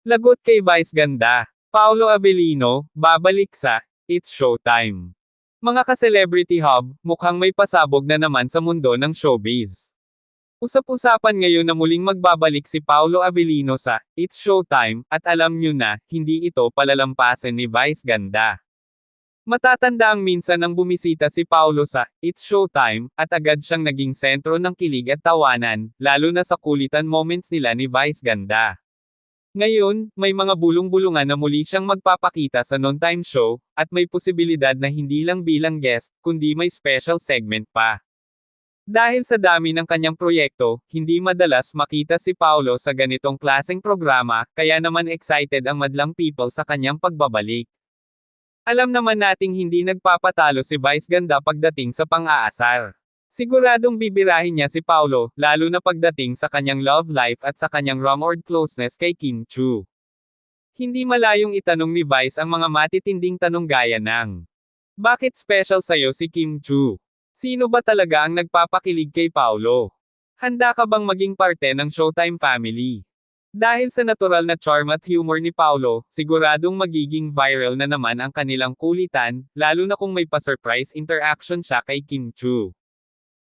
Lagot kay Vice Ganda. Paolo Avellino, babalik sa It's Showtime. Mga ka-celebrity hub, mukhang may pasabog na naman sa mundo ng showbiz. Usap-usapan ngayon na muling magbabalik si Paolo Avellino sa It's Showtime, at alam nyo na, hindi ito palalampasin ni Vice Ganda. Matatanda ang minsan nang bumisita si Paolo sa It's Showtime, at agad siyang naging sentro ng kilig at tawanan, lalo na sa kulitan moments nila ni Vice Ganda. Ngayon, may mga bulong-bulungan na muli siyang magpapakita sa noontime show, at may posibilidad na hindi lang bilang guest, kundi may special segment pa. Dahil sa dami ng kanyang proyekto, hindi madalas makita si Paolo sa ganitong klaseng programa, kaya naman excited ang madlang people sa kanyang pagbabalik. Alam naman nating hindi nagpapatalo si Vice Ganda pagdating sa pang-aasar. Siguradong bibirahin niya si Paolo, lalo na pagdating sa kanyang love life at sa kanyang rumored closeness kay Kim Chiu. Hindi malayong itanong ni Vice ang mga matitinding tanong gaya ng, bakit special sa'yo si Kim Chiu? Sino ba talaga ang nagpapakilig kay Paolo? Handa ka bang maging parte ng Showtime family? Dahil sa natural na charm at humor ni Paolo, siguradong magiging viral na naman ang kanilang kulitan, lalo na kung may pa-surprise interaction siya kay Kim Chiu.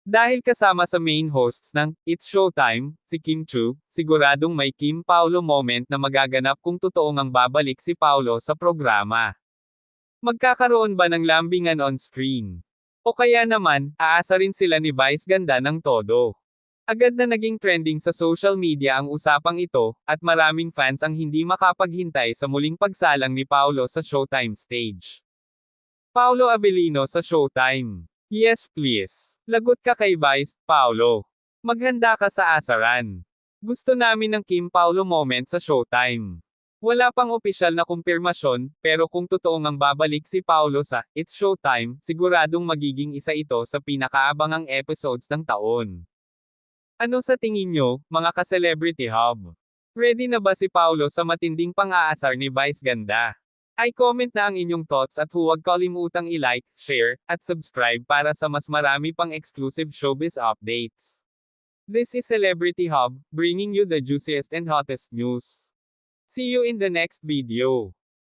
Dahil kasama sa main hosts ng It's Showtime, si Kim Chiu, siguradong may Kim Paolo moment na magaganap kung totoong ang babalik si Paolo sa programa. Magkakaroon ba ng lambingan on screen? O kaya naman, aasa rin sila ni Vice Ganda ng todo? Agad na naging trending sa social media ang usapang ito, at maraming fans ang hindi makapaghintay sa muling pagsalang ni Paolo sa Showtime stage. Paolo Avellino sa Showtime. Yes please. Lagot ka kay Vice, Paolo. Maghanda ka sa asaran. Gusto namin ng Kim Paolo moment sa Showtime. Wala pang opisyal na kumpirmasyon, pero kung totoong ang babalik si Paolo sa It's Showtime, siguradong magiging isa ito sa pinakaabangang episodes ng taon. Ano sa tingin nyo, mga ka-celebrity hub? Ready na ba si Paolo sa matinding pang-aasar ni Vice Ganda? I-comment na ang inyong thoughts at huwag kalimutang i-like, share, at subscribe para sa mas marami pang exclusive showbiz updates. This is Celebrity Hub, bringing you the juiciest and hottest news. See you in the next video.